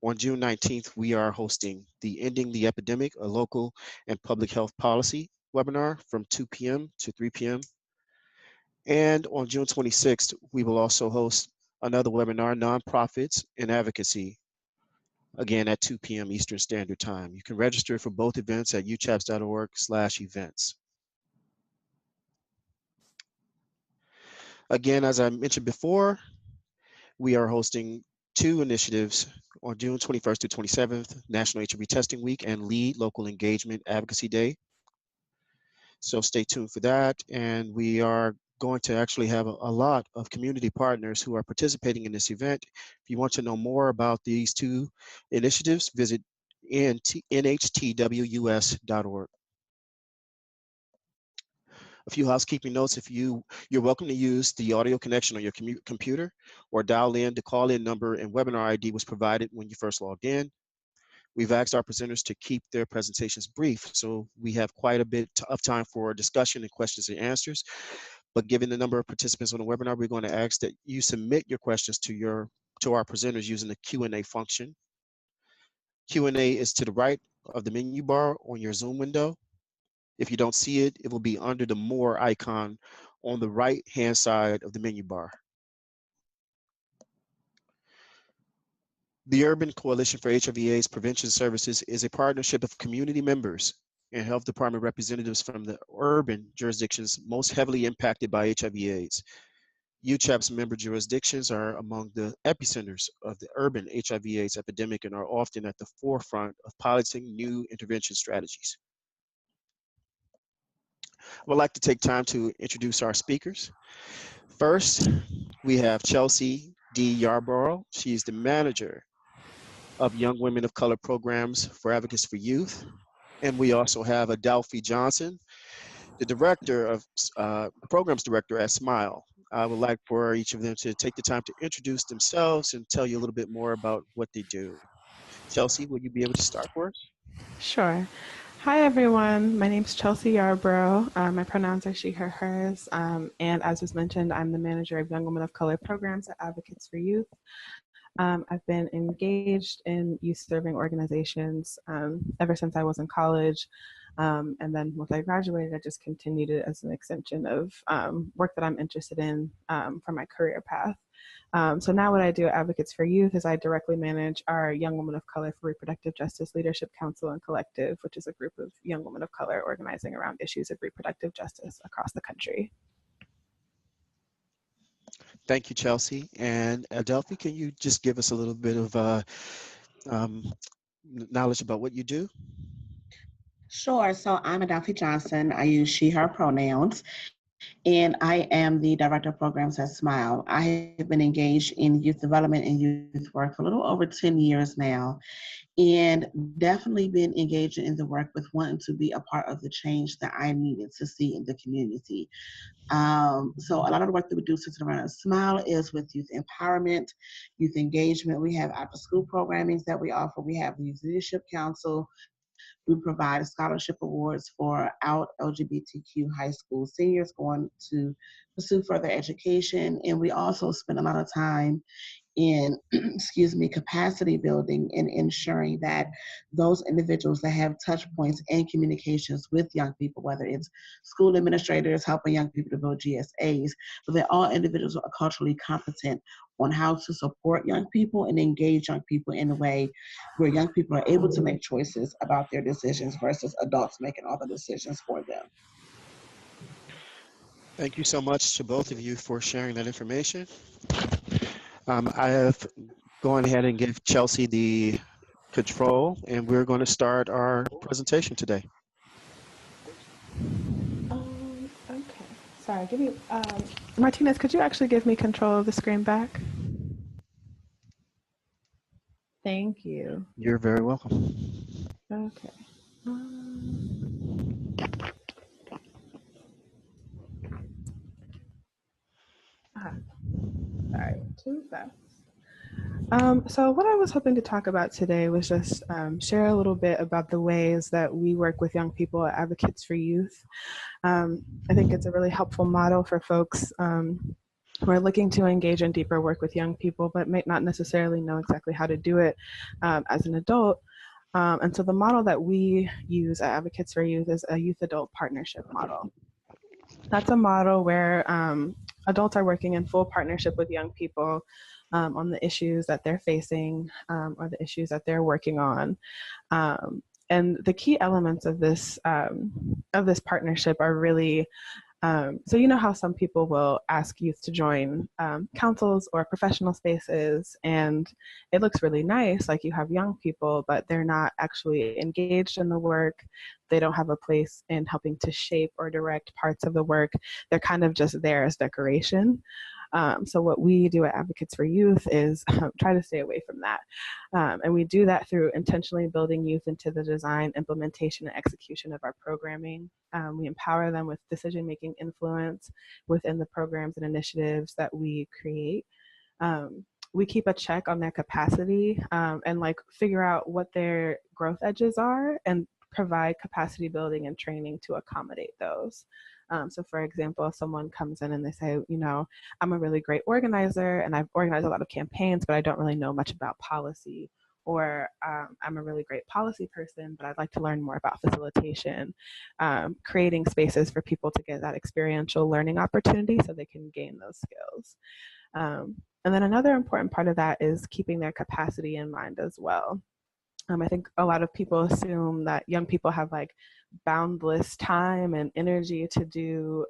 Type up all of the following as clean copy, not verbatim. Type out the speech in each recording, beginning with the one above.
On June 19th, we are hosting the Ending the Epidemic, a local and public health policy webinar from 2 p.m. to 3 p.m. And on June 26th, we will also host another webinar, Nonprofits and Advocacy, again at 2 p.m. Eastern Standard Time. You can register for both events at uchaps.org/events. Again, as I mentioned before, we are hosting two initiatives on June 21st to 27th, National HIV Testing Week and Lead Local Engagement Advocacy Day. So stay tuned for that. And we are going to actually have a lot of community partners who are participating in this event. If you want to know more about these two initiatives, visit nhtwus.org. A few housekeeping notes. If you're welcome to use the audio connection on your computer or dial in. The call-in number and webinar ID was provided when you first logged in. We've asked our presenters to keep their presentations brief, so we have quite a bit of time for discussion and questions and answers. But given the number of participants on the webinar, we're going to ask that you submit your questions to our presenters using the Q&A function. Q&A is to the right of the menu bar on your Zoom window. If you don't see it, it will be under the More icon on the right-hand side of the menu bar. The Urban Coalition for HIV/AIDS Prevention Services is a partnership of community members and health department representatives from the urban jurisdictions most heavily impacted by HIV/AIDS. UCHAPS member jurisdictions are among the epicenters of the urban HIV/AIDS epidemic and are often at the forefront of piloting new intervention strategies. I would like to take time to introduce our speakers. First, we have Chelsea D. Yarborough. She's the manager of Young Women of Color Programs for Advocates for Youth. And we also have Adalphie Johnson, the director of programs director at SMYAL. I would like for each of them to take the time to introduce themselves and tell you a little bit more about what they do. Chelsea, will you be able to start for us? Sure. Hi, everyone. My name is Chelsea Yarborough. My pronouns are she, her, hers. And as was mentioned, I'm the manager of Young Women of Color Programs at Advocates for Youth. I've been engaged in youth serving organizations ever since I was in college. And then once I graduated, I just continued it as an extension of work that I'm interested in for my career path. So now what I do at Advocates for Youth is I directly manage our Young Women of Color for Reproductive Justice Leadership Council and Collective, which is a group of young women of color organizing around issues of reproductive justice across the country. Thank you, Chelsea. And Adalphie, can you just give us a little bit of knowledge about what you do? Sure. So I'm Adalphie Johnson. I use she, her pronouns, and I am the director of programs at SMYAL. I have been engaged in youth development and youth work for a little over 10 years now, and definitely been engaged in the work with wanting to be a part of the change that I needed to see in the community. So a lot of the work that we do sits around SMYAL is with youth empowerment, youth engagement. We have after school programming that we offer. We have the Youth Leadership Council. We provide scholarship awards for out LGBTQ high school seniors going to pursue further education. And we also spend a lot of time in, capacity building and ensuring that those individuals that have touch points and communications with young people, whether it's school administrators helping young people to build GSAs, but they're all individuals who are culturally competent on how to support young people and engage young people in a way where young people are able to make choices about their decisions versus adults making all the decisions for them. Thank you so much to both of you for sharing that information. I have gone ahead and give Chelsea the control, and we're going to start our presentation today. Okay. Sorry, give me, Martinez, could you actually give me control of the screen back? Thank you. You're very welcome. Okay. Sorry, too fast. So what I was hoping to talk about today was just share a little bit about the ways that we work with young people at Advocates for Youth. I think it's a really helpful model for folks We're looking to engage in deeper work with young people, but may not necessarily know exactly how to do it as an adult. And so the model that we use at Advocates for Youth is a youth-adult partnership model. That's a model where adults are working in full partnership with young people on the issues that they're facing or the issues that they're working on. And the key elements of this partnership are really, so you know how some people will ask youth to join councils or professional spaces, and it looks really nice, like you have young people, but they're not actually engaged in the work. They don't have a place in helping to shape or direct parts of the work. They're kind of just there as decoration. So what we do at Advocates for Youth is try to stay away from that. And we do that through intentionally building youth into the design, implementation, and execution of our programming. We empower them with decision-making influence within the programs and initiatives that we create. We keep a check on their capacity and like figure out what their growth edges are and provide capacity building and training to accommodate those. So for example, if someone comes in and they say, you know, I'm a really great organizer and I've organized a lot of campaigns, but I don't really know much about policy. Or I'm a really great policy person, but I'd like to learn more about facilitation, creating spaces for people to get that experiential learning opportunity so they can gain those skills. And then another important part of that is keeping their capacity in mind as well. I think a lot of people assume that young people have like boundless time and energy to do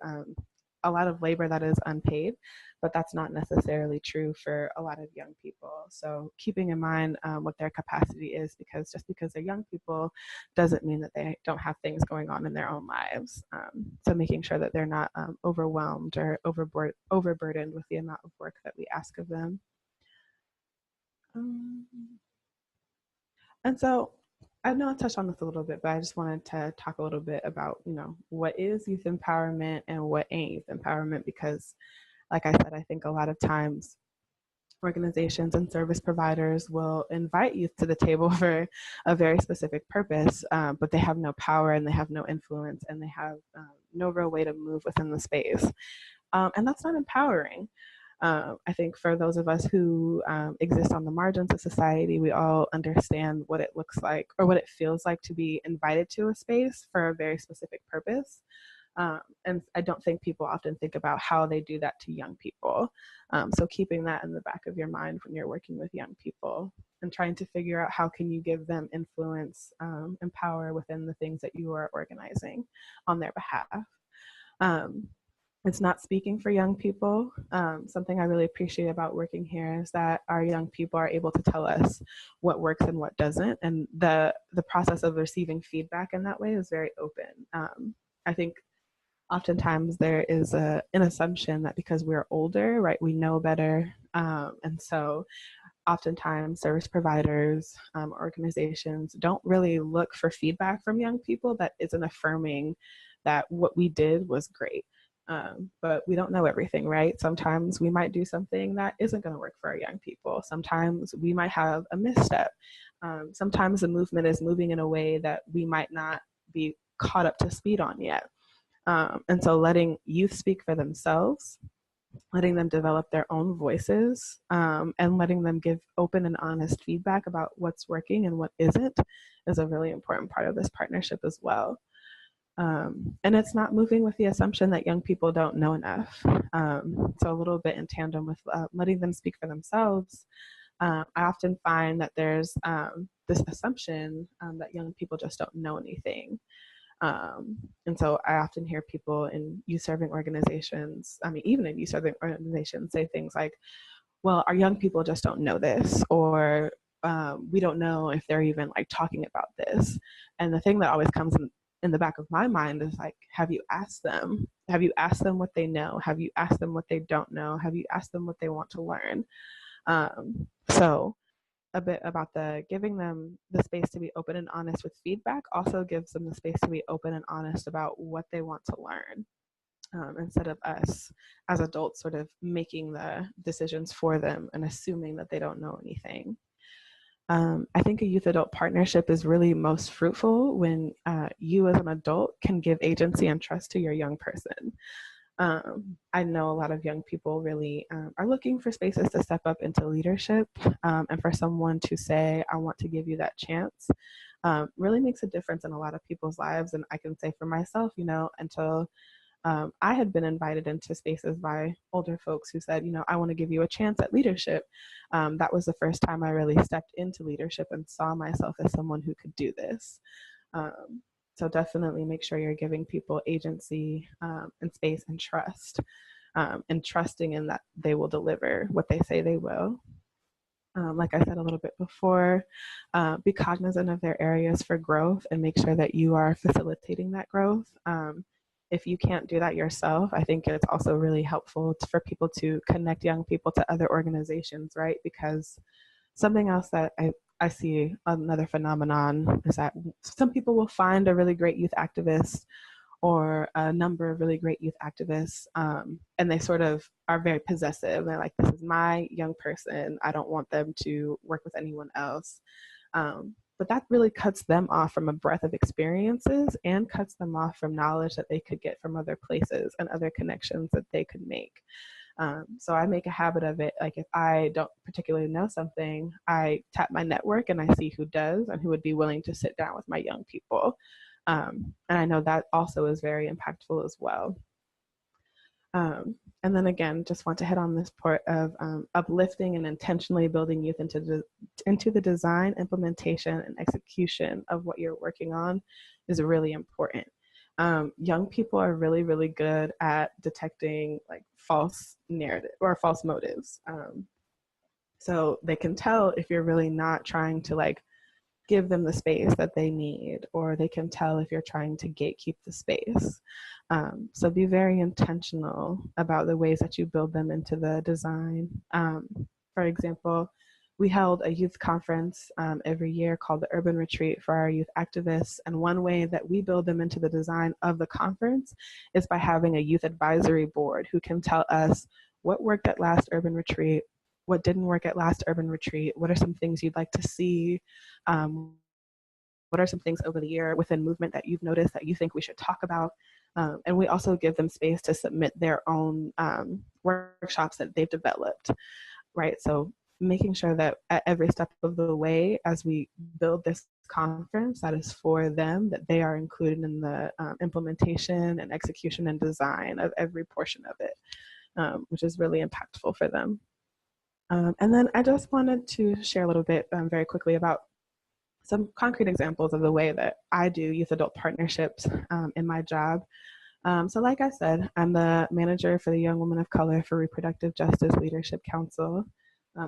a lot of labor that is unpaid, but that's not necessarily true for a lot of young people. So keeping in mind what their capacity is, because just because they're young people doesn't mean that they don't have things going on in their own lives. So making sure that they're not overwhelmed or overburdened with the amount of work that we ask of them. And so I know I touched on this a little bit, but I just wanted to talk a little bit about, you know, what is youth empowerment and what ain't youth empowerment, because like I said, I think a lot of times organizations and service providers will invite youth to the table for a very specific purpose, but they have no power and they have no influence and they have no real way to move within the space. And that's not empowering. I think for those of us who exist on the margins of society, we all understand what it looks like or what it feels like to be invited to a space for a very specific purpose. And I don't think people often think about how they do that to young people. So keeping that in the back of your mind when you're working with young people and trying to figure out how can you give them influence and power within the things that you are organizing on their behalf. It's not speaking for young people. Something I really appreciate about working here is that our young people are able to tell us what works and what doesn't. And the process of receiving feedback in that way is very open. I think oftentimes there is an assumption that because we're older, right, we know better. And so oftentimes service providers, organizations don't really look for feedback from young people that isn't affirming that what we did was great. But we don't know everything, right? Sometimes we might do something that isn't going to work for our young people. Sometimes we might have a misstep. Sometimes the movement is moving in a way that we might not be caught up to speed on yet. And so letting youth speak for themselves, letting them develop their own voices, and letting them give open and honest feedback about what's working and what isn't is a really important part of this partnership as well. And it's not moving with the assumption that young people don't know enough. So a little bit in tandem with letting them speak for themselves, I often find that there's this assumption that young people just don't know anything. And so I often hear people in youth serving organizations, I mean, even in youth serving organizations, say things like, well, our young people just don't know this, or we don't know if they're even like talking about this. And the thing that always comes in the back of my mind is like, have you asked them? Have you asked them what they know? Have you asked them what they don't know? Have you asked them what they want to learn? So a bit about the giving them the space to be open and honest with feedback also gives them the space to be open and honest about what they want to learn, instead of us as adults sort of making the decisions for them and assuming that they don't know anything. I think a youth-adult partnership is really most fruitful when you as an adult can give agency and trust to your young person. I know a lot of young people really are looking for spaces to step up into leadership, and for someone to say, I want to give you that chance, really makes a difference in a lot of people's lives. And I can say for myself, you know, until I had been invited into spaces by older folks who said, you know, I want to give you a chance at leadership. That was the first time I really stepped into leadership and saw myself as someone who could do this. So definitely make sure you're giving people agency and space and trust, and trusting in that they will deliver what they say they will. Like I said a little bit before, be cognizant of their areas for growth and make sure that you are facilitating that growth. If you can't do that yourself, I think it's also really helpful for people to connect young people to other organizations, right? Because something else that I see, another phenomenon, is that some people will find a really great youth activist or a number of really great youth activists, and they sort of are very possessive. They're like, this is my young person. I don't want them to work with anyone else. But that really cuts them off from a breadth of experiences and cuts them off from knowledge that they could get from other places and other connections that they could make. So I make a habit of it. Like if I don't particularly know something, I tap my network and I see who does and who would be willing to sit down with my young people. And I know that also is very impactful as well. And then again, just want to hit on this part of uplifting and intentionally building youth into the design, implementation, and execution of what you're working on is really important. Young people are really, really good at detecting like false narrative or false motives. So they can tell if you're really not trying to like give them the space that they need, or they can tell if you're trying to gatekeep the space. So be very intentional about the ways that you build them into the design. For example, we held a youth conference every year called the Urban Retreat for our youth activists. And one way that we build them into the design of the conference is by having a youth advisory board who can tell us what worked at last Urban Retreat, what didn't work at last Urban Retreat, what are some things you'd like to see, what are some things over the year within movement that you've noticed that you think we should talk about. And we also give them space to submit their own workshops that they've developed, right? So making sure that at every step of the way, as we build this conference that is for them, that they are included in the implementation and execution and design of every portion of it, which is really impactful for them. And then I just wanted to share a little bit very quickly about some concrete examples of the way that I do youth adult partnerships in my job. So like I said, I'm the manager for the Young Women of Color for Reproductive Justice Leadership Council.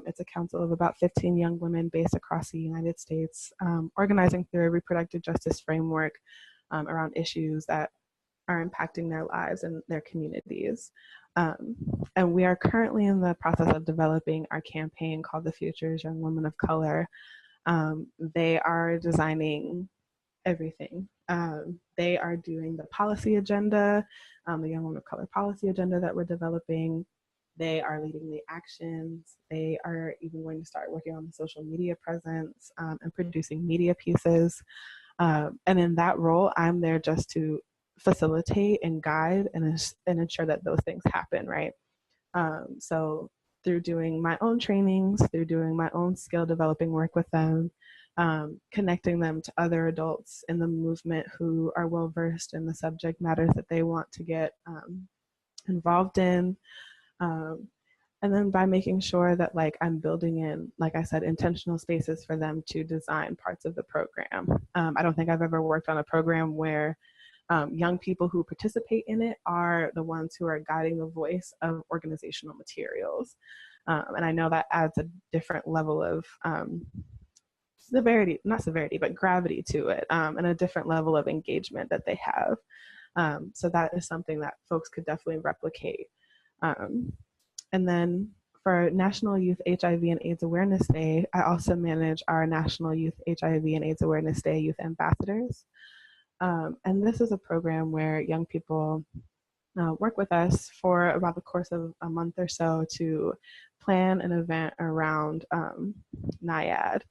It's a council of about 15 young women based across the United States, organizing through a reproductive justice framework around issues that are impacting their lives and their communities. And we are currently in the process of developing our campaign called The Future's Young Women of Color. They are designing everything. They are doing the policy agenda, the Young Women of Color policy agenda that we're developing. They are leading the actions. They are even going to start working on the social media presence and producing media pieces. And in that role, I'm there just to facilitate and guide and ensure that those things happen, right? So through doing my own trainings, through doing my own skill developing work with them, connecting them to other adults in the movement who are well versed in the subject matters that they want to get involved in. And then by making sure that like I'm building in, like I said, intentional spaces for them to design parts of the program. I don't think I've ever worked on a program where young people who participate in it are the ones who are guiding the voice of organizational materials. And I know that adds a different level of gravity to it, and a different level of engagement that they have. So that is something that folks could definitely replicate. And then for National Youth HIV and AIDS Awareness Day, I also manage our National Youth HIV and AIDS Awareness Day Youth Ambassadors. And this is a program where young people work with us for about the course of a month or so to plan an event around NIAID.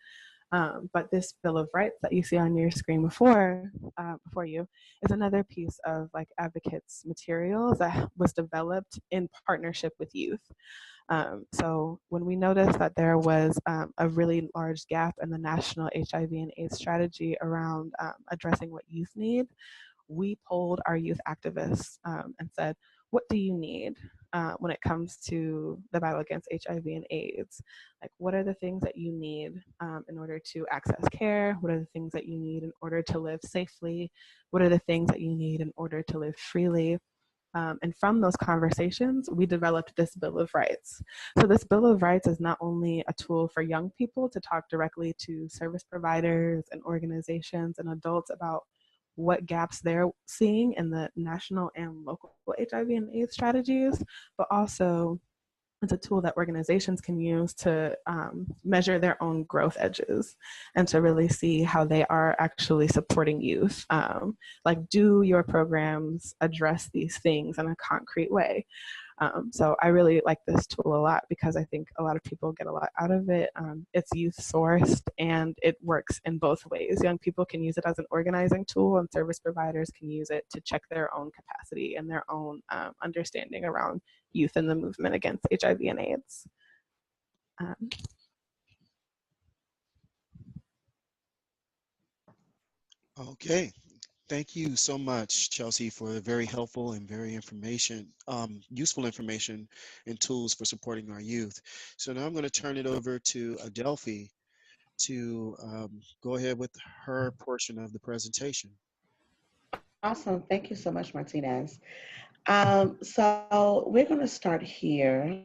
But this Bill of Rights that you see on your screen before you is another piece of like advocates materials that was developed in partnership with youth. So when we noticed that there was a really large gap in the national HIV and AIDS strategy around addressing what youth need, we polled our youth activists and said, what do you need when it comes to the battle against HIV and AIDS? Like, what are the things that you need in order to access care? What are the things that you need in order to live safely? What are the things that you need in order to live freely? And from those conversations, we developed this Bill of Rights. So this Bill of Rights is not only a tool for young people to talk directly to service providers and organizations and adults about what gaps they're seeing in the national and local HIV and AIDS strategies, but also it's a tool that organizations can use to measure their own growth edges and to really see how they are actually supporting youth. Like, do your programs address these things in a concrete way? So I really like this tool a lot because I think a lot of people get a lot out of it. It's youth sourced and it works in both ways. Young people can use it as an organizing tool, and service providers can use it to check their own capacity and their own understanding around youth in the movement against HIV and AIDS. Okay. Thank you so much, Chelsea, for the very helpful and very useful information and tools for supporting our youth. So now I'm going to turn it over to Adalphie to go ahead with her portion of the presentation. Awesome. Thank you so much, Martinez. So we're going to start here.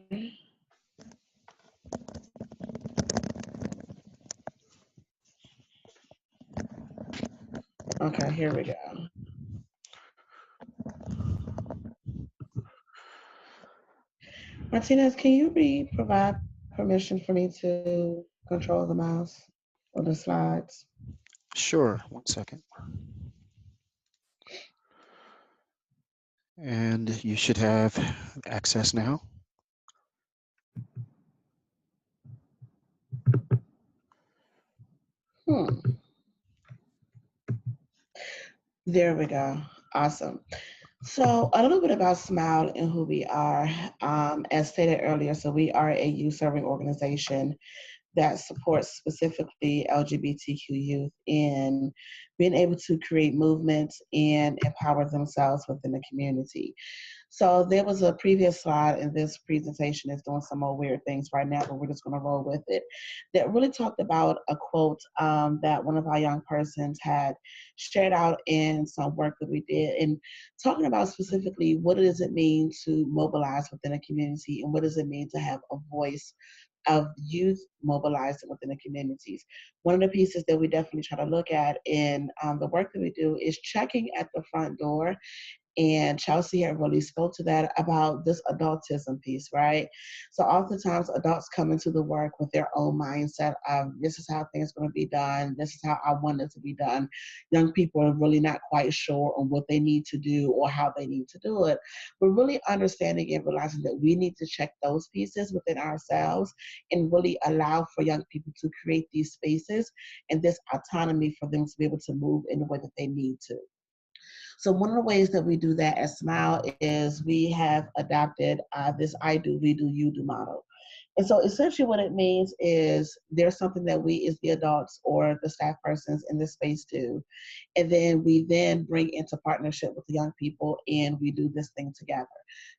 Okay, here we go. Martinez, can you provide permission for me to control the mouse or the slides? Sure, 1 second. And you should have access now. There we go. Awesome. So a little bit about SMYAL and who we are. As stated earlier, so we are a youth serving organization that supports specifically LGBTQ youth in being able to create movements and empower themselves within the community. So there was a previous slide, and this presentation is doing some more weird things right now, but we're just going to roll with it, that really talked about a quote that one of our young persons had shared out in some work that we did, and talking about specifically what does it mean to mobilize within a community, and what does it mean to have a voice of youth mobilizing within the communities. One of the pieces that we definitely try to look at in the work that we do is checking at the front door. And Chelsea had really spoke to that about this adultism piece, right? So oftentimes adults come into the work with their own mindset of this is how things are going to be done. This is how I want it to be done. Young people are really not quite sure on what they need to do or how they need to do it. But really understanding and realizing that we need to check those pieces within ourselves and really allow for young people to create these spaces and this autonomy for them to be able to move in the way that they need to. So one of the ways that we do that at SMYAL is we have adopted this I do, we do, you do model. And so essentially what it means is there's something that we as the adults or the staff persons in this space do. And then we then bring into partnership with the young people and we do this thing together.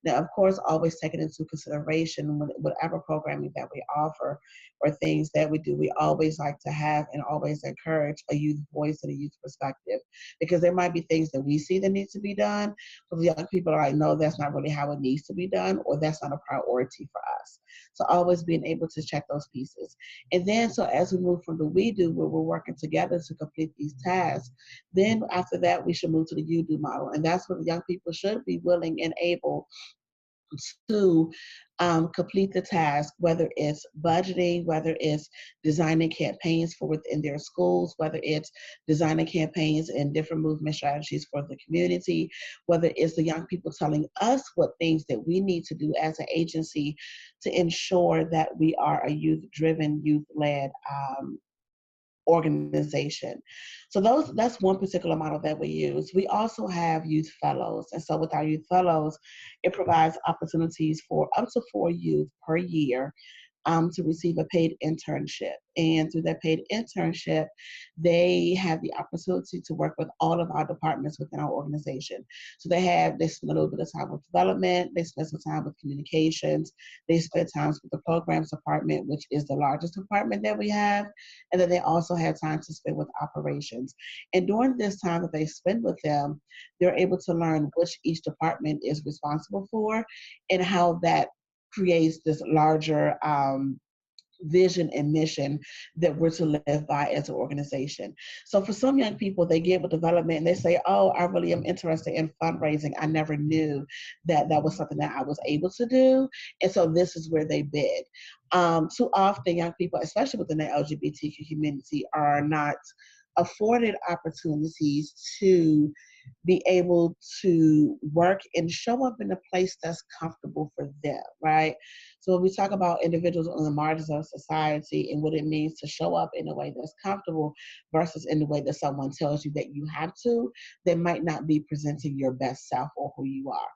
Now, of course, always taking into consideration whatever programming that we offer or things that we do, we always like to have and always encourage a youth voice and a youth perspective, because there might be things that we see that needs to be done, but the young people are like, no, that's not really how it needs to be done, or that's not a priority for us. So always being able to check those pieces. And then, so as we move from the we do, where we're working together to complete these tasks, then after that, we should move to the you do model. And that's where the young people should be willing and able to complete the task, whether it's budgeting, whether it's designing campaigns for within their schools, whether it's designing campaigns and different movement strategies for the community, whether it's the young people telling us what things that we need to do as an agency to ensure that we are a youth-driven, youth-led organization. So that's one particular model that we use. We also have youth fellows. And so with our youth fellows, it provides opportunities for up to 4 youth per year to receive a paid internship. And through that paid internship, they have the opportunity to work with all of our departments within our organization. So they spend a little bit of time with development, they spend some time with communications, they spend time with the programs department, which is the largest department that we have. And then they also have time to spend with operations. And during this time that they spend with them, they're able to learn which each department is responsible for and how that creates this larger vision and mission that we're to live by as an organization. So for some young people, they get with development and they say, oh, I really am interested in fundraising. I never knew that that was something that I was able to do. And so this is where they bid. Too often young people, especially within the LGBTQ community, are not afforded opportunities to be able to work and show up in a place that's comfortable for them, right? So when we talk about individuals on the margins of society and what it means to show up in a way that's comfortable versus in the way that someone tells you that you have to, they might not be presenting your best self or who you are.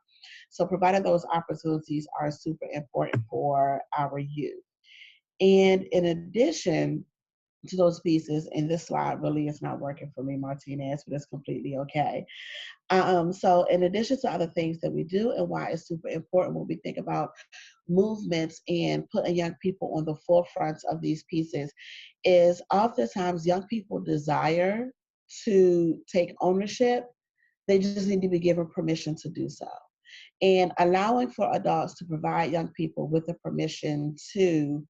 So providing those opportunities are super important for our youth. And in addition to those pieces, and this slide really is not working for me, Martinez, but it's completely okay. So in addition to other things that we do and why it's super important when we think about movements and putting young people on the forefront of these pieces is oftentimes young people desire to take ownership. They just need to be given permission to do so. And allowing for adults to provide young people with the permission to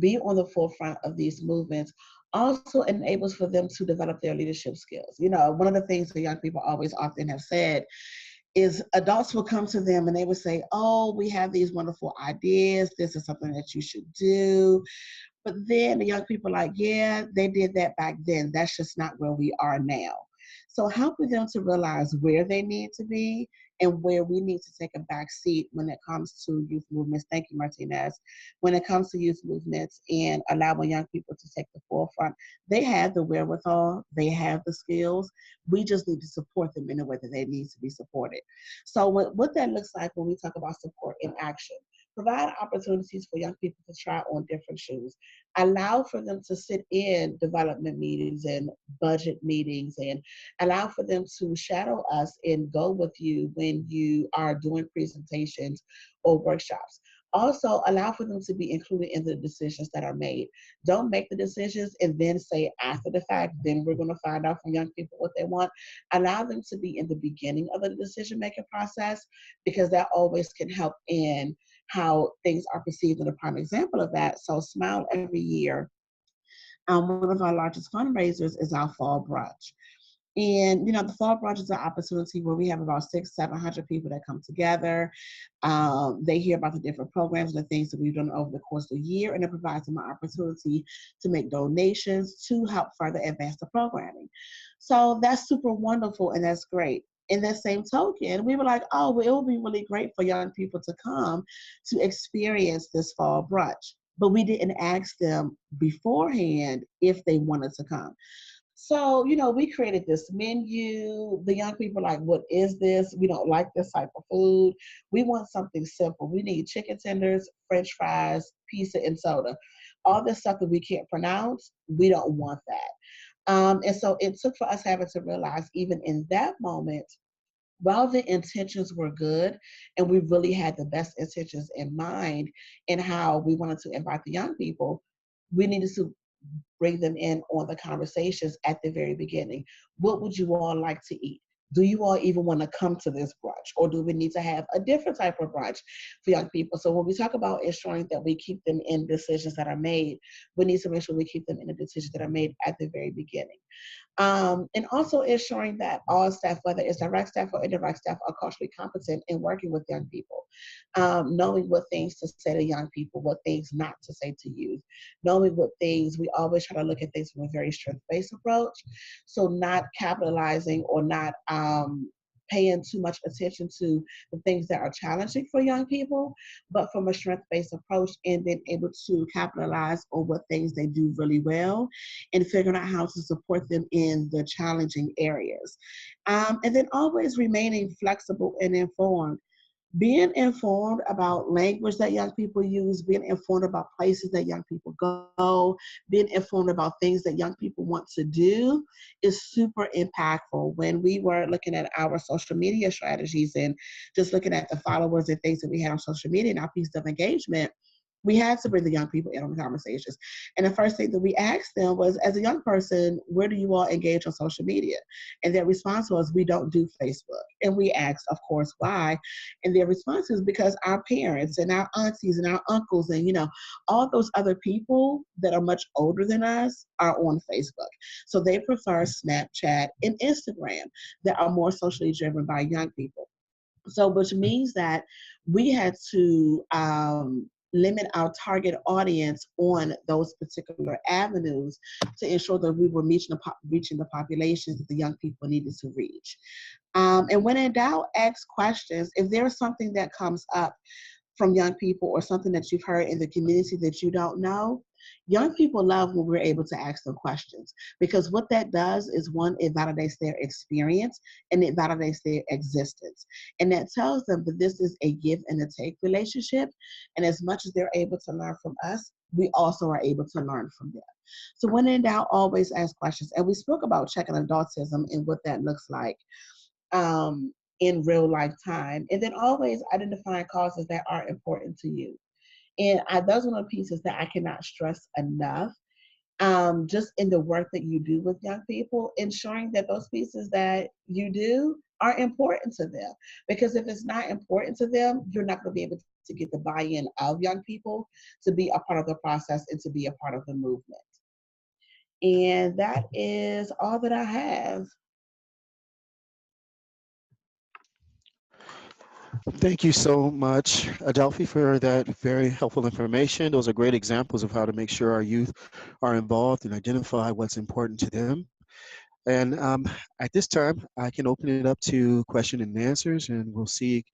be on the forefront of these movements also enables for them to develop their leadership skills. You know, one of the things that young people always often have said is adults will come to them and they would say, oh, we have these wonderful ideas. This is something that you should do. But then the young people are like, yeah, they did that back then. That's just not where we are now. So helping them to realize where they need to be and where we need to take a back seat when it comes to youth movements. Thank you, Martinez. When it comes to youth movements and allowing young people to take the forefront, they have the wherewithal, they have the skills. We just need to support them in a way that they need to be supported. So what that looks like when we talk about support in action, provide opportunities for young people to try on different shoes. Allow for them to sit in development meetings and budget meetings and allow for them to shadow us and go with you when you are doing presentations or workshops. Also, allow for them to be included in the decisions that are made. Don't make the decisions and then say after the fact, then we're going to find out from young people what they want. Allow them to be in the beginning of the decision-making process because that always can help in how things are perceived. And a prime example of that, so SMYAL every year, one of our largest fundraisers is our fall brunch. And, you know, the fall brunch is an opportunity where we have about 600-700 people that come together. They hear about the different programs and the things that we've done over the course of the year, and it provides them an opportunity to make donations to help further advance the programming. So that's super wonderful, and that's great. In that same token, we were like, oh, well, it would be really great for young people to come to experience this fall brunch. But we didn't ask them beforehand if they wanted to come. So, you know, we created this menu. The young people are like, what is this? We don't like this type of food. We want something simple. We need chicken tenders, French fries, pizza, and soda. All this stuff that we can't pronounce, we don't want that. And so it took for us having to realize even in that moment, while the intentions were good and we really had the best intentions in mind in how we wanted to invite the young people, we needed to bring them in on the conversations at the very beginning. What would you all like to eat? Do you all even want to come to this brunch? Or do we need to have a different type of brunch for young people? So when we talk about ensuring that we keep them in decisions that are made, we need to make sure we keep them in the decisions that are made at the very beginning. And also ensuring that all staff, whether it's direct staff or indirect staff, are culturally competent in working with young people, knowing what things to say to young people, what things not to say to youth, knowing what things, we always try to look at things from a very strength-based approach. So not capitalizing or not paying too much attention to the things that are challenging for young people, but from a strength-based approach and being able to capitalize on what things they do really well and figuring out how to support them in the challenging areas. And then always remaining flexible and informed. Being informed about language that young people use, being informed about places that young people go, being informed about things that young people want to do is super impactful. When we were looking at our social media strategies and just looking at the followers and things that we had on social media and our piece of engagement, we had to bring the young people in on the conversations. And the first thing that we asked them was, as a young person, where do you all engage on social media? And their response was, we don't do Facebook. And we asked, of course, why? And their response is because our parents and our aunties and our uncles and, all those other people that are much older than us are on Facebook. So they prefer Snapchat and Instagram that are more socially driven by young people. So, which means that we had to limit our target audience on those particular avenues to ensure that we were reaching the populations that the young people needed to reach. And when in doubt, ask questions. If there's something that comes up from young people or something that you've heard in the community that you don't know, young people love when we're able to ask them questions, because what that does is, one, it validates their experience and it validates their existence. And that tells them that this is a give and a take relationship. And as much as they're able to learn from us, we also are able to learn from them. So when in doubt, always ask questions. And we spoke about checking adultism and what that looks like in real life time. And then always identifying causes that are important to you. And those are the pieces that I cannot stress enough. Just in the work that you do with young people, ensuring that those pieces that you do are important to them. Because if it's not important to them, you're not going to be able to get the buy-in of young people to be a part of the process and to be a part of the movement. And that is all that I have. Thank you so much, Adalphie, for that very helpful information. Those are great examples of how to make sure our youth are involved and identify what's important to them. And at this time, I can open it up to question and answers, and we'll see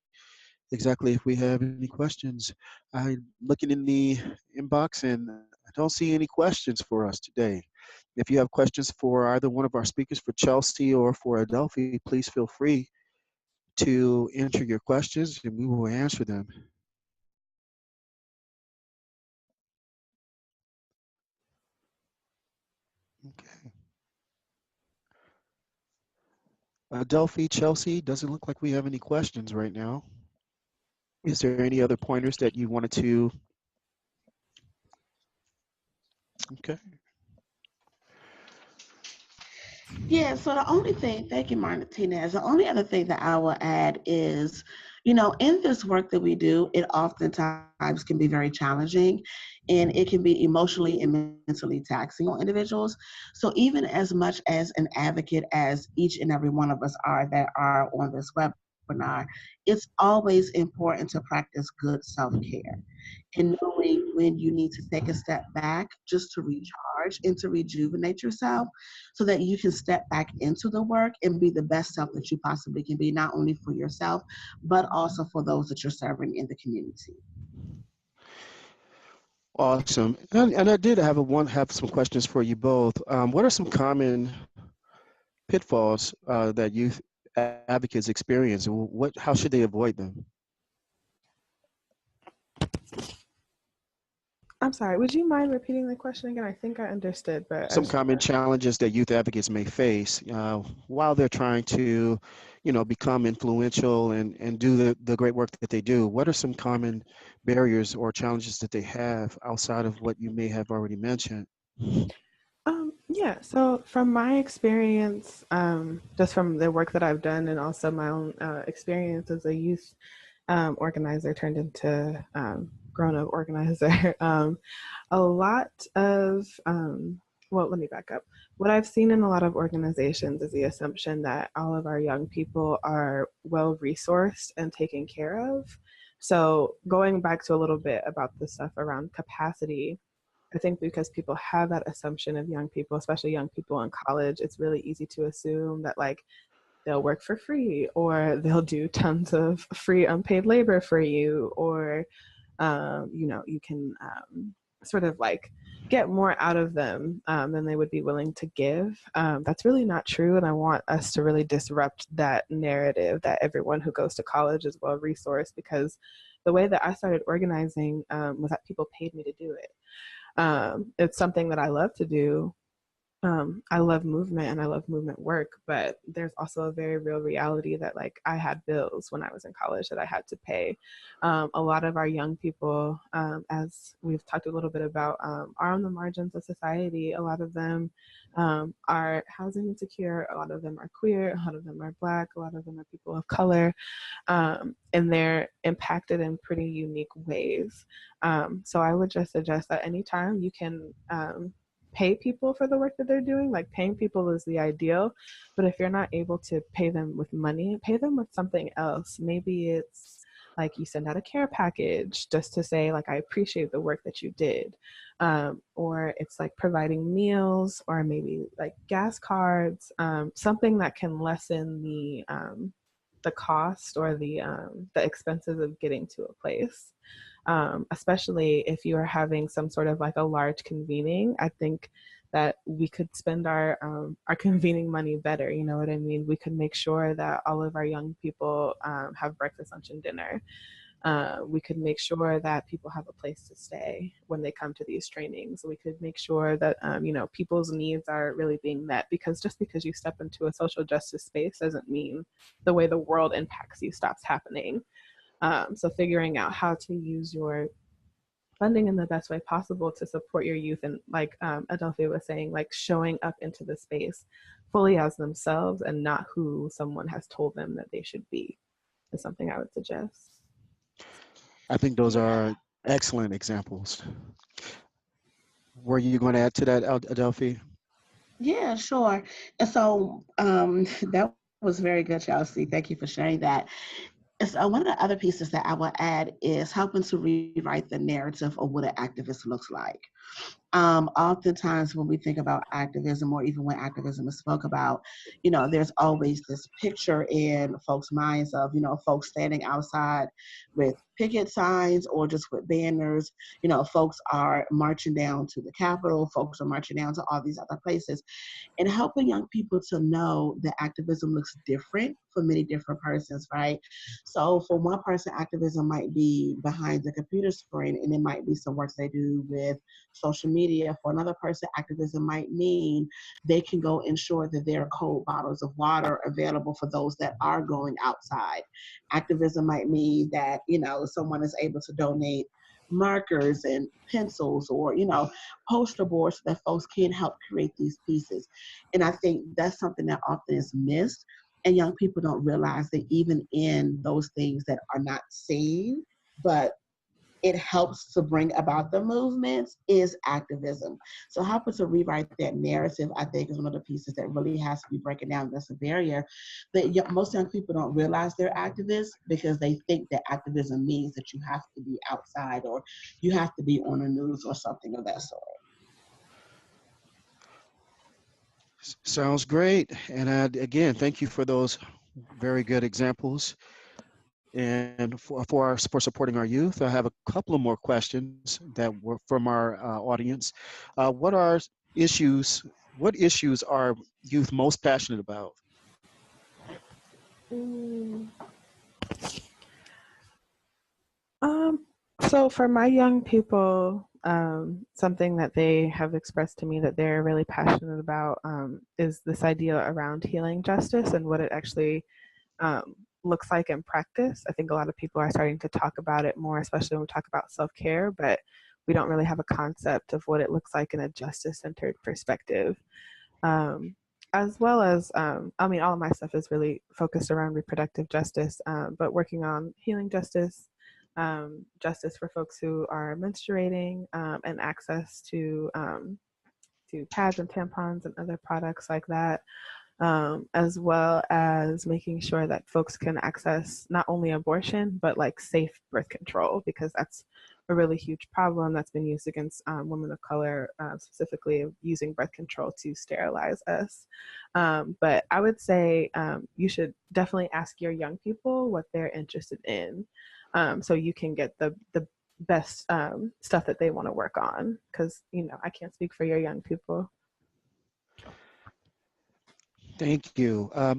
exactly if we have any questions. I'm looking in the inbox, and I don't see any questions for us today. If you have questions for either one of our speakers, for Chelsea or for Adalphie, please feel free to enter your questions and we will answer them. Okay. Adalphie, Chelsea, doesn't look like we have any questions right now. Is there any other pointers that you wanted to? Okay. Yeah, so the only thing, thank you, Martinez. The only other thing that I will add is, in this work that we do, it oftentimes can be very challenging and it can be emotionally and mentally taxing on individuals. So even as much as an advocate as each and every one of us are that are on this webinar, it's always important to practice good self-care and knowing when you need to take a step back just to recharge and to rejuvenate yourself so that you can step back into the work and be the best self that you possibly can be, not only for yourself, but also for those that you're serving in the community. Awesome. And I did have some questions for you both. What are some common pitfalls that youth advocates experience? How should they avoid them? I'm sorry, would you mind repeating the question again? I think I understood, but Some common challenges that youth advocates may face while they're trying to, become influential and do the great work that they do. What are some common barriers or challenges that they have outside of what you may have already mentioned? Yeah, so from my experience, just from the work that I've done and also my own experience as a youth organizer turned into grown-up organizer, a lot of, well, let me back up. What I've seen in a lot of organizations is the assumption that all of our young people are well-resourced and taken care of. So going back to a little bit about the stuff around capacity, I think because people have that assumption of young people, especially young people in college, it's really easy to assume that like they'll work for free, or they'll do tons of free unpaid labor for you, or you know, you can sort of like get more out of them than they would be willing to give. That's really not true. And I want us to really disrupt that narrative that everyone who goes to college is well resourced, because the way that I started organizing was that people paid me to do it. It's something that I love to do. I love movement and I love movement work, but there's also a very real reality that like I had bills when I was in college that I had to pay. A lot of our young people, as we've talked a little bit about, are on the margins of society. A lot of them are housing insecure. A lot of them are queer. A lot of them are Black. A lot of them are people of color. And they're impacted in pretty unique ways. So I would just suggest that anytime you can pay people for the work that they're doing, like paying people is the ideal, but if you're not able to pay them with money, pay them with something else. Maybe it's like you send out a care package just to say like, I appreciate the work that you did. Or it's like providing meals, or maybe like gas cards, something that can lessen the cost or the expenses of getting to a place. Especially if you are having some sort of like a large convening, I think that we could spend our convening money better. You know what I mean? We could make sure that all of our young people have breakfast, lunch, and dinner. We could make sure that people have a place to stay when they come to these trainings. We could make sure that you know, people's needs are really being met, because just because you step into a social justice space doesn't mean the way the world impacts you stops happening. So figuring out how to use your funding in the best way possible to support your youth, and like Adalphie was saying, like showing up into the space fully as themselves and not who someone has told them that they should be, is something I would suggest. I think those are excellent examples. Were you going to add to that, Adalphie? Yeah, sure. And so that was very good, Chelsea. Thank you for sharing that. And so one of the other pieces that I will add is helping to rewrite the narrative of what an activist looks like. Oftentimes when we think about activism, or even when activism is spoke about, you know, there's always this picture in folks' minds of, you know, folks standing outside with picket signs or just with banners. You know, folks are marching down to the Capitol, folks are marching down to all these other places, and helping young people to know that activism looks different for many different persons, right? So for one person, activism might be behind the computer screen, and it might be some work they do with social media. For another person, activism might mean they can go ensure that there are cold bottles of water available for those that are going outside. Activism might mean that, you know, someone is able to donate markers and pencils, or, you know, poster boards, so that folks can help create these pieces. And I think that's something that often is missed, and young people don't realize that even in those things that are not seen, but it helps to bring about the movements, is activism. So helping to rewrite that narrative, I think, is one of the pieces that really has to be breaking down. That's a barrier that most young people don't realize they're activists, because they think that activism means that you have to be outside, or you have to be on the news or something of that sort. Sounds great. And again, thank you for those very good examples. And for supporting our youth, I have a couple of more questions that were from our audience. What are issues? What issues are youth most passionate about? Mm. So for my young people, something that they have expressed to me that they're really passionate about is this idea around healing justice and what it actually looks like in practice. I think a lot of people are starting to talk about it more, especially when we talk about self-care, but we don't really have a concept of what it looks like in a justice-centered perspective. As well as, I mean, all of my stuff is really focused around reproductive justice, but working on healing justice, justice for folks who are menstruating, and access to pads and tampons and other products like that, as well as making sure that folks can access not only abortion, but like safe birth control, because that's a really huge problem that's been used against women of color, specifically using birth control to sterilize us. But I would say you should definitely ask your young people what they're interested in, so you can get the best stuff that they want to work on, because I can't speak for your young people. Thank you. I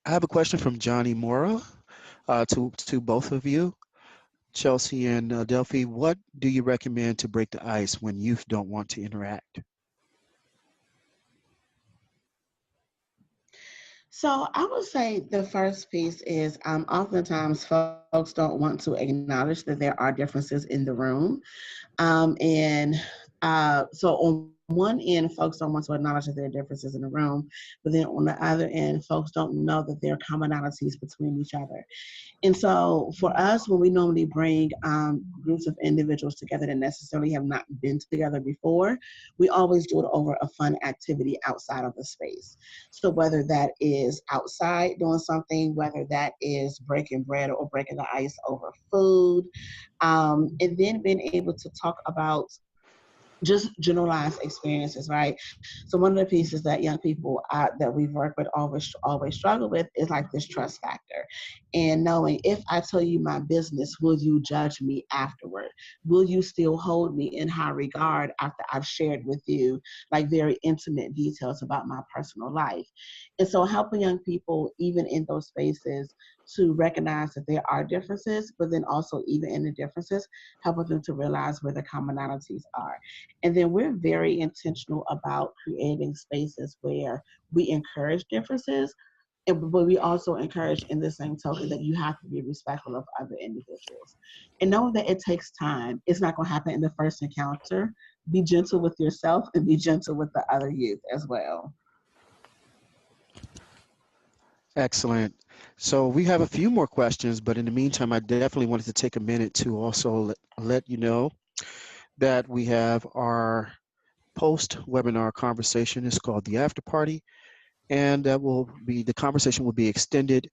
have a question from Johnny Mora to both of you, Chelsea and Adalphie. What do you recommend to break the ice when youth don't want to interact? So I would say the first piece is oftentimes folks don't want to acknowledge that there are differences in the room. So on one end, folks don't want to acknowledge that there are differences in the room, but then on the other end, folks don't know that there are commonalities between each other. And so for us, when we normally bring groups of individuals together that necessarily have not been together before, we always do it over a fun activity outside of the space. So whether that is outside doing something, whether that is breaking bread or breaking the ice over food, and then being able to talk about just generalized experiences, right? So one of the pieces that young people that we've worked with always struggle with is like this trust factor, and knowing if I tell you my business, will you judge me afterward? Will you still hold me in high regard after I've shared with you like very intimate details about my personal life? And so helping young people, even in those spaces, to recognize that there are differences, but then also even in the differences, helping them to realize where the commonalities are. And then we're very intentional about creating spaces where we encourage differences, but we also encourage in the same token that you have to be respectful of other individuals. And know that it takes time. It's not going to happen in the first encounter. Be gentle with yourself and be gentle with the other youth as well. Excellent. So we have a few more questions, but in the meantime, I definitely wanted to take a minute to also let you know that we have our post-webinar conversation. It's called the After Party, and the conversation will be extended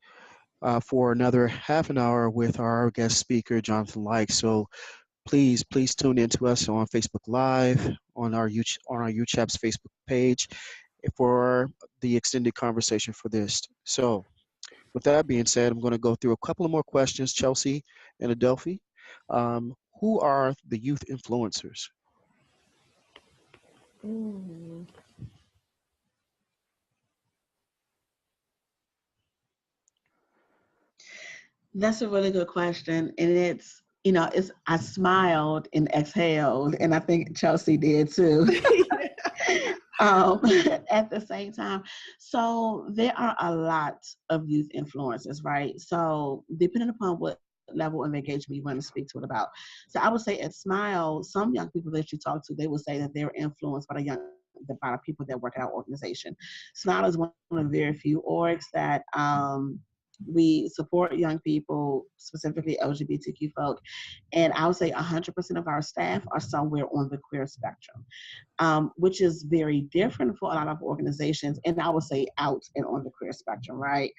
for another half an hour with our guest speaker, Jonathan Like. So please tune in to us on Facebook Live, on our UCHAPS Facebook page for the extended conversation for this. So with that being said, I'm going to go through a couple of more questions, Chelsea and Adalphie. Who are the youth influencers? Mm. That's a really good question. And it's I smiled and exhaled, and I think Chelsea did too. um, at the same time. So there are a lot of youth influences, right? So depending upon what level of engagement you want to speak to it about. So I would say at SMYAL, some young people that you talk to, they will say that they're influenced by the people that work at our organization. SMYAL is one of the very few orgs that we support young people, specifically LGBTQ folk, and I would say 100% of our staff are somewhere on the queer spectrum, which is very different for a lot of organizations, and I would say out and on the queer spectrum, right?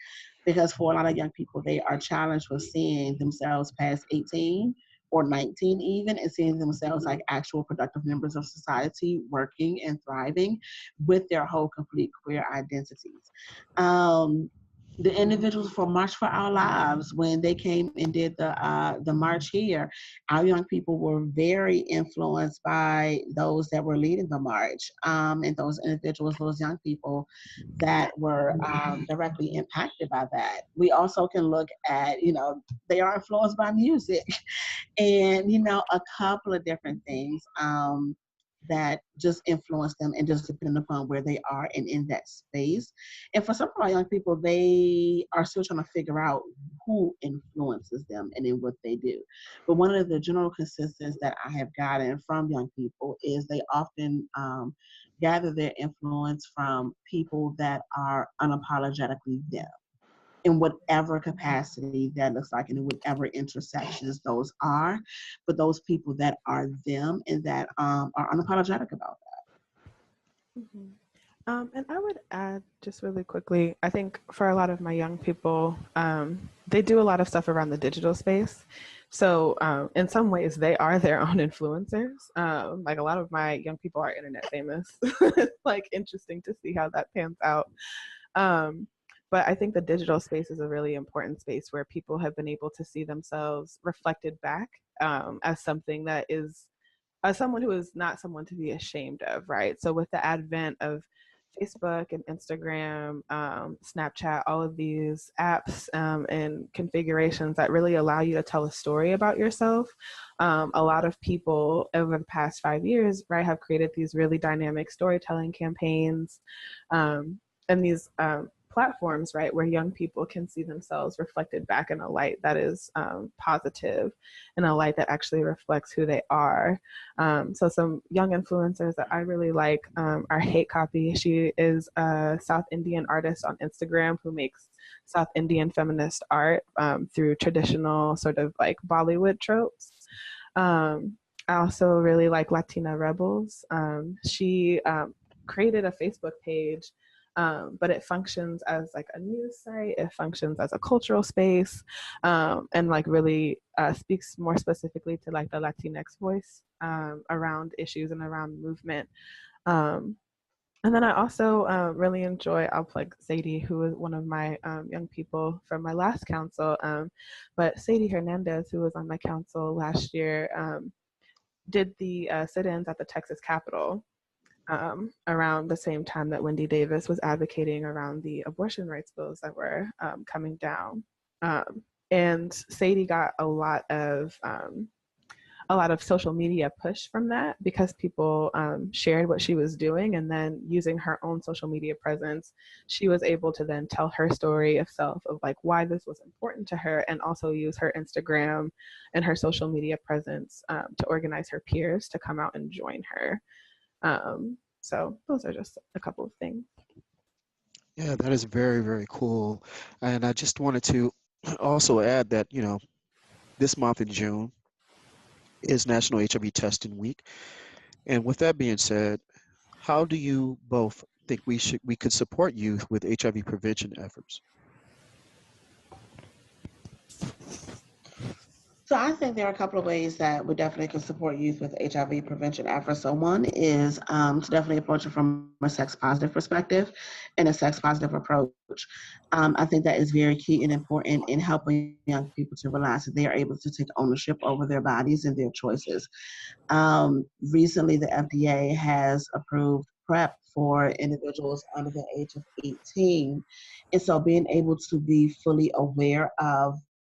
Because for a lot of young people, they are challenged with seeing themselves past 18 or 19 even, and seeing themselves like actual productive members of society, working and thriving with their whole complete queer identities. The individuals for March for Our Lives, when they came and did the march here, our young people were very influenced by those that were leading the march, and those individuals, those young people that were directly impacted by that. We also can look at, they are influenced by music and, a couple of different things. That just influence them, and just depending upon where they are and in that space. And for some of our young people, they are still trying to figure out who influences them and in what they do. But one of the general consistencies that I have gotten from young people is they often gather their influence from people that are unapologetically them, in whatever capacity that looks like and in whatever intersections those are, but those people that are them and that are unapologetic about that. Mm-hmm. And I would add just really quickly, I think for a lot of my young people, they do a lot of stuff around the digital space. So in some ways, they are their own influencers. Like a lot of my young people are internet famous. It's like interesting to see how that pans out. Um, but I think the digital space is a really important space where people have been able to see themselves reflected back as something that is, as someone who is not someone to be ashamed of, right? So with the advent of Facebook and Instagram, Snapchat, all of these apps and configurations that really allow you to tell a story about yourself. A lot of people over the past 5 years, right, have created these really dynamic storytelling campaigns and these platforms, right, where young people can see themselves reflected back in a light that is positive, in a light that actually reflects who they are. So some young influencers that I really like are Hate Copy. She is a South Indian artist on Instagram who makes South Indian feminist art through traditional sort of like Bollywood tropes. I also really like Latina Rebels. She created a Facebook page, but it functions as like a news site. It functions as a cultural space, and like really speaks more specifically to like the Latinx voice around issues and around movement. And then I also really enjoy, I'll plug Sadie, who is one of my young people from my last council. But Sadie Hernandez, who was on my council last year, did the sit-ins at the Texas Capitol around the same time that Wendy Davis was advocating around the abortion rights bills that were coming down. And Sadie got a lot of social media push from that because people shared what she was doing, and then using her own social media presence, she was able to then tell her story of self, of like why this was important to her, and also use her Instagram and her social media presence to organize her peers to come out and join her. So those are just a couple of things. Yeah, that is very, very cool. And I just wanted to also add that, you know, this month in June is National HIV Testing Week. And with that being said, how do you both think we could support youth with HIV prevention efforts? So I think there are a couple of ways that we definitely can support youth with HIV prevention efforts. So one is to definitely approach it from a sex positive perspective and a sex positive approach. I think that is very key and important in helping young people to realize that they are able to take ownership over their bodies and their choices. Recently, the FDA has approved PrEP for individuals under the age of 18. And so being able to be fully aware of